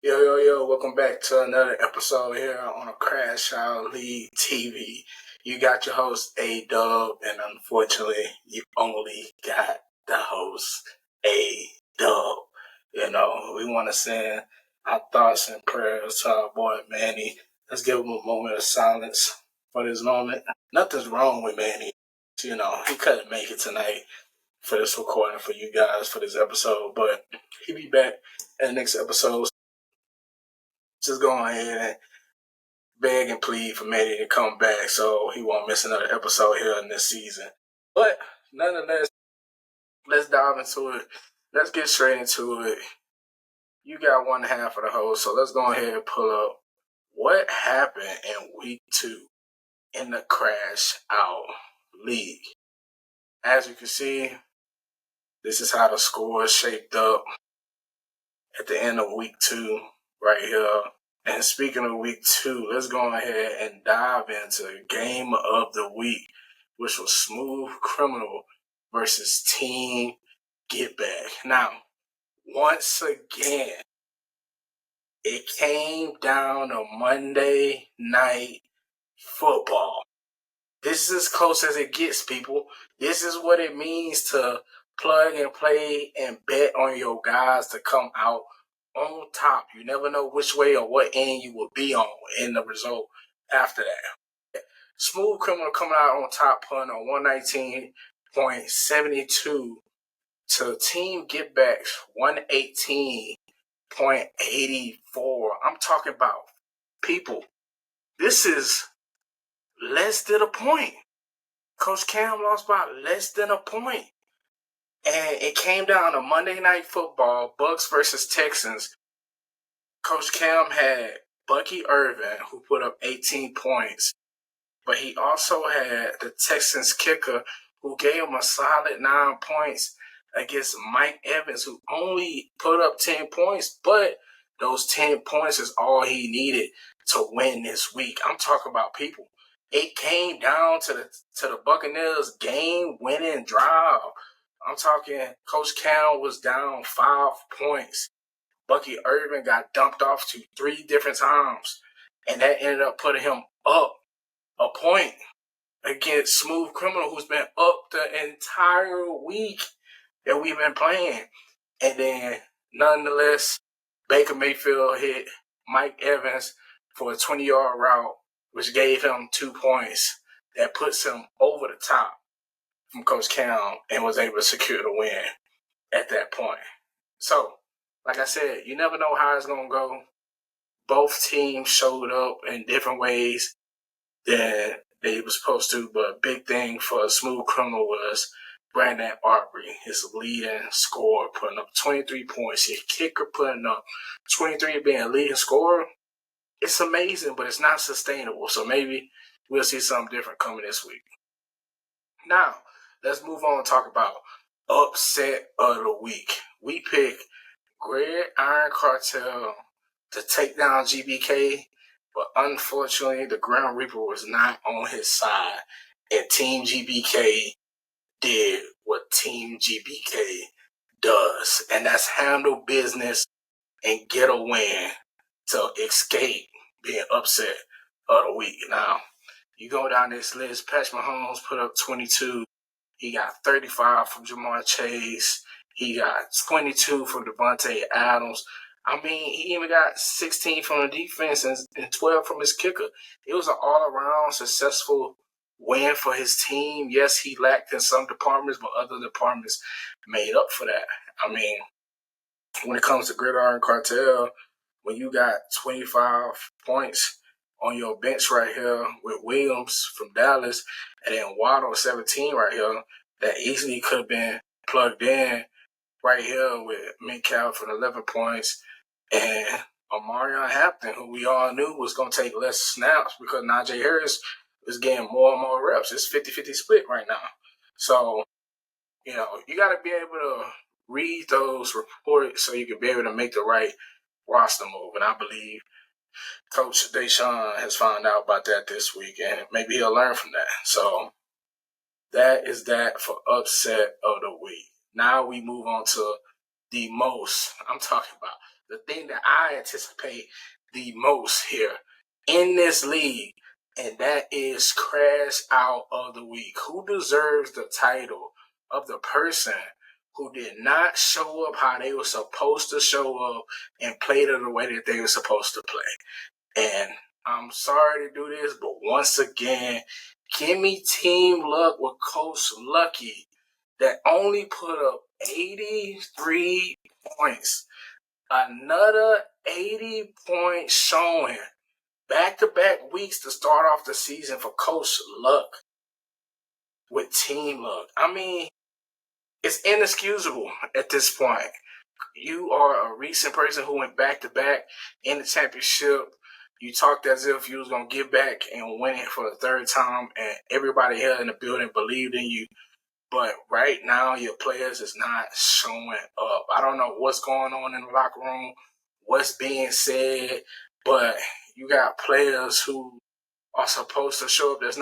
Yo, welcome back to another episode here on a Crash Out League TV. You got your host, A-Dub, and unfortunately, you only got the host, A-Dub. We want to send our thoughts and prayers to our boy, Manny. Let's give him a moment of silence for this moment. Nothing's wrong with Manny. He couldn't make it tonight for this recording for you guys for this episode, but he'll be back in the next episode. Just go ahead and beg and plead for Manny to come back so he won't miss another episode here in this season. But nonetheless, let's dive into it. Let's get straight into it. You got one half of the host, so let's go ahead and pull up what happened in week 2 in the Crash Out League. As you can see, this is how the score shaped up at the end of week 2 right here. And speaking of week 2, let's go ahead and dive into game of the week, which was Smooth Criminal versus Team Get Back. Now, once again, it came down to Monday Night Football. This is as close as it gets, people. This is what it means to plug and play and bet on your guys to come out on top. You never know which way or what end you will be on in the result after that. Smooth Criminal coming out on top, putting on 119.72 to Team Get Back's 118.84. I'm talking about, people, this is less than a point. Coach Cam lost by less than a point. And it came down to Monday Night Football, Bucks versus Texans. Coach Cam had Bucky Irvin, who put up 18 points. But he also had the Texans kicker, who gave him a solid 9 points against Mike Evans, who only put up 10 points. But those 10 points is all he needed to win this week. I'm talking about, people. It came down to the Buccaneers game-winning drive. I'm talking Coach Cam was down 5 points. Bucky Irvin got dumped off to 3 different times. And that ended up putting him up a point against Smooth Criminal, who's been up the entire week that we've been playing. And then, nonetheless, Baker Mayfield hit Mike Evans for a 20-yard route, which gave him 2 points. That puts him over the top from Coach Cam and was able to secure the win at that point. So, like I said, you never know how it's going to go. Both teams showed up in different ways than they were supposed to, but a big thing for Smooth Criminal was Brandon Aubrey, his leading scorer, putting up 23 points. His kicker putting up 23, being a leading scorer. It's amazing, but it's not sustainable. So maybe we'll see something different coming this week. Now, let's move on and talk about upset of the week. We picked Gridiron Cartel to take down GBK, but unfortunately, the Grim Reaper was not on his side, and Team GBK did what Team GBK does, and that's handle business and get a win to escape being upset of the week. Now, you go down this list, Patrick Mahomes put up 22. He got 35 from Jamar Chase. He got 22 from Devontae Adams. I mean, he even got 16 from the defense and 12 from his kicker. It was an all-around successful win for his team. Yes, he lacked in some departments, but other departments made up for that. I mean, when it comes to Gridiron Cartel, when you got 25 points on your bench right here with Williams from Dallas and then Waddle 17 right here, that easily could have been plugged in right here with Metcalf for 11 points and Omarion Hampton, who we all knew was going to take less snaps because Najee Harris is getting more and more reps. It's 50-50 split right now. So, you got to be able to read those reports so you can be able to make the right roster move. And I believe Coach Deshaun has found out about that this week, and maybe he'll learn from that. So that is that for upset of the week. Now we move on to I'm talking about the thing that I anticipate the most here in this league, and that is Crash Out of the Week. Who deserves the title of the person who did not show up how they were supposed to show up and played it the way that they were supposed to play? And I'm sorry to do this, but once again, give me Team Luck with Coach Lucky that only put up 83 points. Another 80-point showing. Back-to-back weeks to start off the season for Coach Luck with Team Luck. I mean, it's inexcusable at this point. You are a recent person who went back-to-back in the championship. You talked as if you was going to get back and win it for the third time, and everybody here in the building believed in you. But right now, your players is not showing up. I don't know what's going on in the locker room, what's being said, but you got players who are supposed to show up that's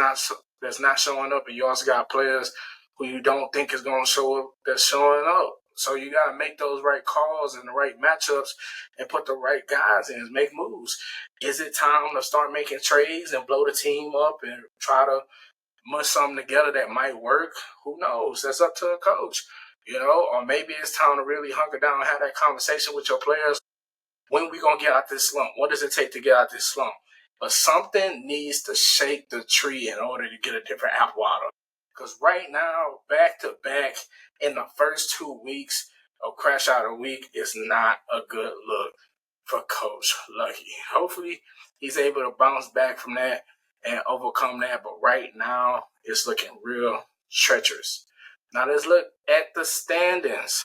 not showing up, and you also got players who you don't think is going to show up that's showing up. So you got to make those right calls and the right matchups and put the right guys in and make moves. Is it time to start making trades and blow the team up and try to mush something together that might work? Who knows? That's up to a coach, or maybe it's time to really hunker down and have that conversation with your players. When we going to get out this slump? What does it take to get out this slump? But something needs to shake the tree in order to get a different apple out of it. Because right now, back to back in the first 2 weeks of Crash Out of the Week is not a good look for Coach Lucky. Hopefully, he's able to bounce back from that and overcome that. But right now, it's looking real treacherous. Now, let's look at the standings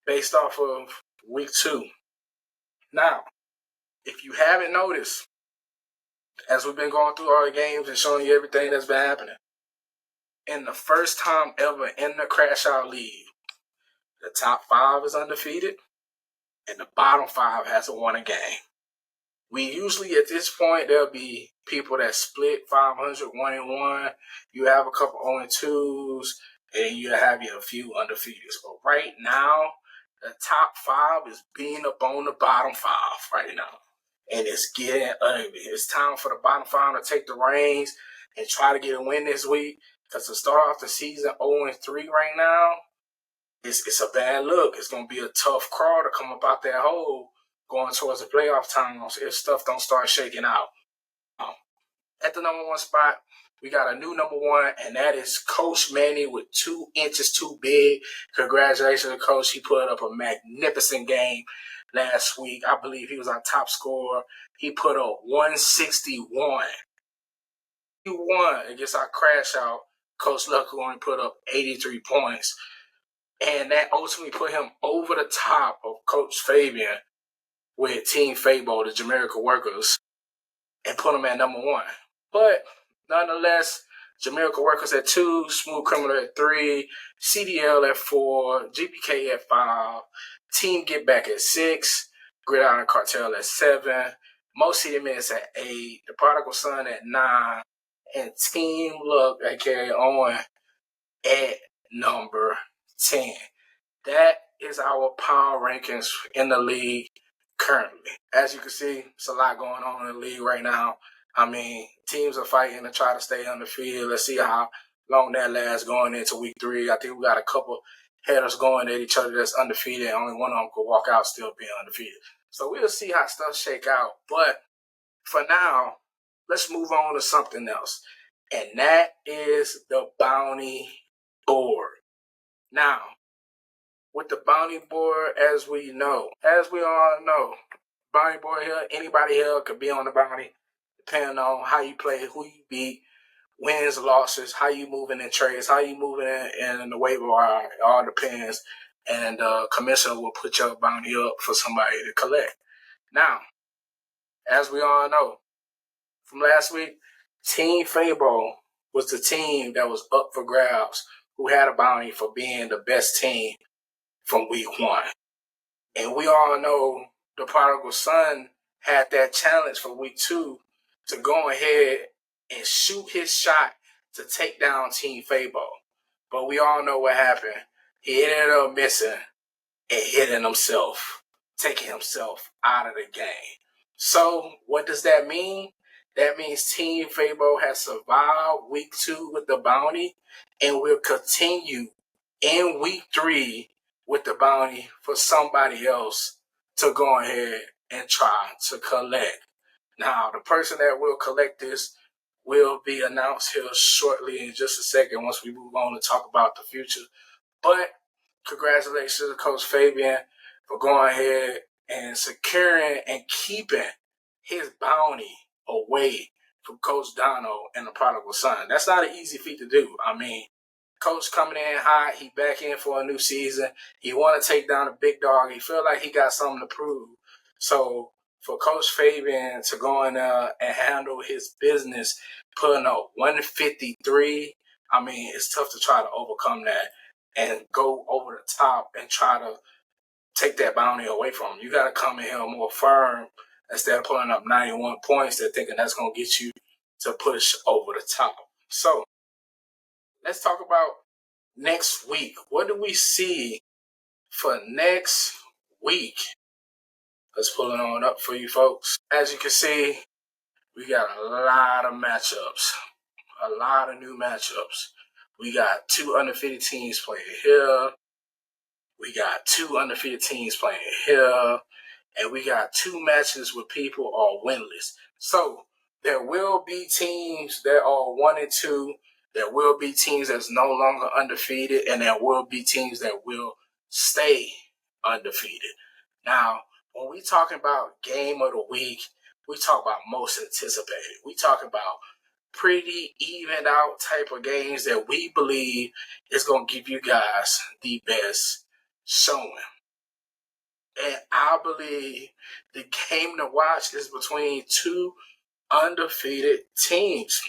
based off of week 2. Now, if you haven't noticed, as we've been going through all the games and showing you everything that's been happening, in the first time ever in the Crash Out League, the top 5 is undefeated and the bottom 5 hasn't won a game. We usually, at this point, there'll be people that split 500, 1-1. You have a couple 0-2s, and you have a few undefeateds. But right now, the top 5 is being up on the bottom 5 right now. And it's getting ugly. It's time for the bottom 5 to take the reins and try to get a win this week. Because to start off the season 0-3 right now, it's a bad look. It's going to be a tough crawl to come up out that hole going towards the playoff times if stuff don't start shaking out. At the number 1 spot, we got a new number 1, and that is Coach Manny with 2 inches too big. Congratulations to Coach. He put up a magnificent game last week. I believe he was our top scorer. He put up 161. He won against our Crash Out. Coach Luck, who only put up 83 points. And that ultimately put him over the top of Coach Fabian with Team Fabo, the Jamaica Workers, and put him at number 1. But nonetheless, Jamaica Workers at 2, Smooth Criminal at 3, CDL at 4, GPK at 5, Team Get Back at 6, Gridiron Cartel at 7, Most City Minutes at 8, The Prodigal Son at 9, and Team Luck, aka Owen, at number 10. That is our power rankings in the league currently. As you can see, it's a lot going on in the league right now. I mean, teams are fighting to try to stay undefeated. Let's see how long that lasts going into week 3. I think we got a couple headers going at each other that's undefeated. Only one of them could walk out still being undefeated. So we'll see how stuff shake out. But for now, let's move on to something else. And that is the bounty board. Now, with the bounty board, as we all know, bounty board here, anybody here could be on the bounty, depending on how you play, who you beat, wins, losses, how you moving in trades, how you moving in the waiver wire. It all depends. And the commissioner will put your bounty up for somebody to collect. Now, as we all know, from last week, Team Fabo was the team that was up for grabs, who had a bounty for being the best team from week 1. And we all know the Prodigal Son had that challenge for week 2 to go ahead and shoot his shot to take down Team Fabo. But we all know what happened. He ended up missing and hitting himself. taking himself out of the game. So what does that mean? That means Team Fabo has survived week 2 with the bounty and will continue in week 3 with the bounty for somebody else to go ahead and try to collect. Now, the person that will collect this will be announced here shortly in just a second once we move on to talk about the future. But congratulations to Coach Fabian for going ahead and securing and keeping his bounty away from Coach Dono and the prodigal son. That's not an easy feat to do. I mean, Coach coming in hot, he back in for a new season. He want to take down the big dog. He feel like he got something to prove. So for Coach Fabian to go in there and handle his business, putting up 153, I mean, it's tough to try to overcome that and go over the top and try to take that bounty away from him. You got to come in here more firm instead of putting up 91 points. They're thinking that's going to get you to push over the top. So let's talk about next week. What do we see for next week? Let's pull it on up for you folks. As you can see, we got a lot of matchups, a lot of new matchups. We got 2 undefeated teams playing here. We got 2 undefeated teams playing here. And we got 2 matches where people are winless. So there will be teams that are 1 and 2. There will be teams that's no longer undefeated. And there will be teams that will stay undefeated. Now, when we talking about game of the week, we talk about most anticipated. We talk about pretty even out type of games that we believe is going to give you guys the best showing. And I believe the game to watch is between 2 undefeated teams.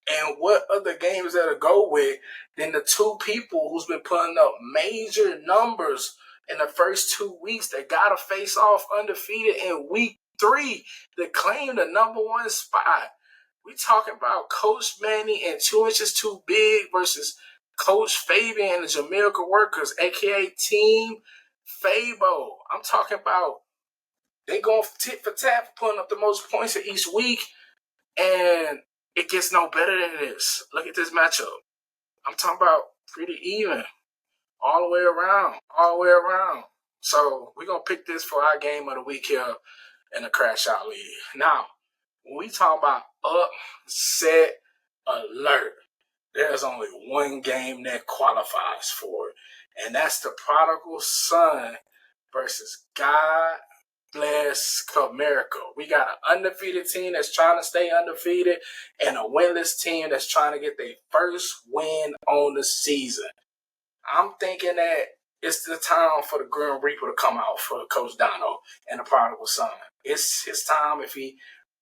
And what other games that'll go with than the 2 people who's been putting up major numbers in the first 2 weeks that got to face off undefeated in week 3 to claim the number 1 spot. We talking about Coach Manny and 2 inches too big versus Coach Fabian and the Jamaica Workers, a.k.a. Team Fabo. I'm talking about they going tit for tat for putting up the most points of each week, and it gets no better than this. Look at this matchup. I'm talking about pretty even all the way around, all the way around. So we're going to pick this for our game of the week here in the Crash Out League. Now, when we talk about upset alert, there's only one game that qualifies for it, and that's the prodigal son versus God Bless America. We got an undefeated team that's trying to stay undefeated and a winless team that's trying to get their first win on the season. I'm thinking that it's the time for the Grim Reaper to come out for Coach Dono and the prodigal son. It's his time if he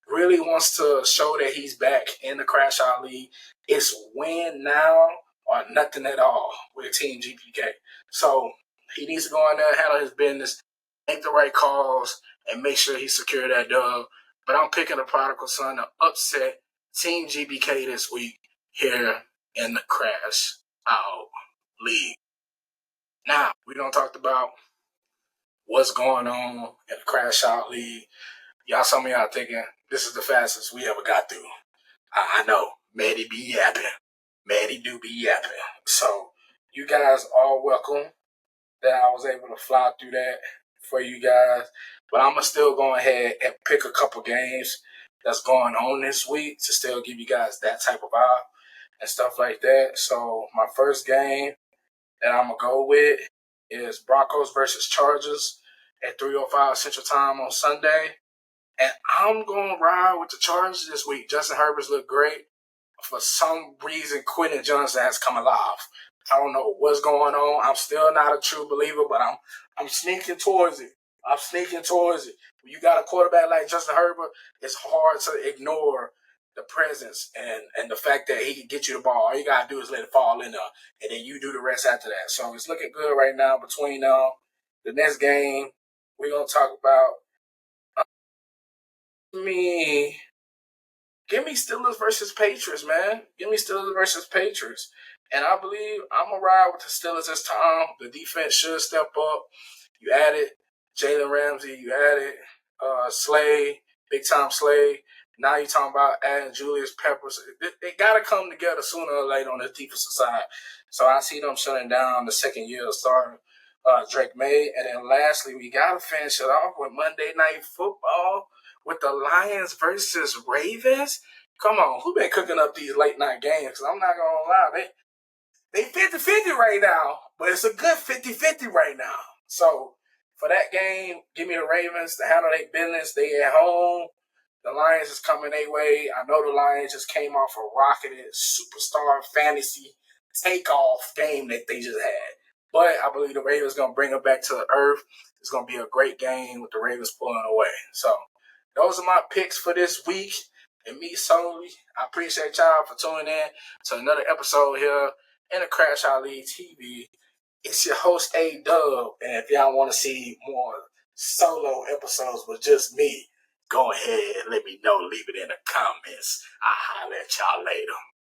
really wants to show that he's back in the Crash Out League. It's win now or nothing at all with Team GPK. So he needs to go in there, handle his business, make the right calls, and make sure he secure that dub. But I'm picking the prodigal son to upset Team GBK this week here in the Crash Out League. Now, we don't talk about what's going on in the Crash Out League. Some of y'all thinking this is the fastest we ever got through. I know, Manny be yapping. Manny do be yapping. So, you guys are welcome that I was able to fly through that for you guys. But I'm going to still go ahead and pick a couple games that's going on this week to still give you guys that type of vibe and stuff like that. So, my first game that I'm going to go with is Broncos versus Chargers at 3:05 Central Time on Sunday. And I'm going to ride with the Chargers this week. Justin Herbert's looked great. For some reason, Quentin Johnson has come alive. I don't know what's going on. I'm still not a true believer, but I'm sneaking towards it. When you got a quarterback like Justin Herbert, it's hard to ignore the presence and the fact that he can get you the ball. All you got to do is let it fall in there, and then you do the rest after that. So it's looking good right now between the next game we're going to talk about. Give me Steelers versus Patriots, man. Give me Steelers versus Patriots. And I believe I'm going to ride with the Steelers this time. The defense should step up. You added Jalen Ramsey, you added Slay, big time Slay. Now you're talking about adding Julius Peppers. They got to come together sooner or later on the defensive side. So I see them shutting down the second year of starting Drake May. And then lastly, we got to finish it off with Monday Night Football with the Lions versus Ravens. Come on, who been cooking up these late night games? Because I'm not going to lie, they 50-50 right now, but it's a good 50-50 right now. So for that game, give me the Ravens to handle their business. They at home. The Lions is coming their way. I know the Lions just came off a rocketed superstar fantasy takeoff game that they just had. But I believe the Ravens going to bring it back to the earth. It's going to be a great game with the Ravens pulling away. So those are my picks for this week. And me solely, I appreciate y'all for tuning in to another episode here in the Crash Out League TV. It's your host, A-Dub. And if y'all want to see more solo episodes with just me, go ahead and let me know. Leave it in the comments. I'll holler at y'all later.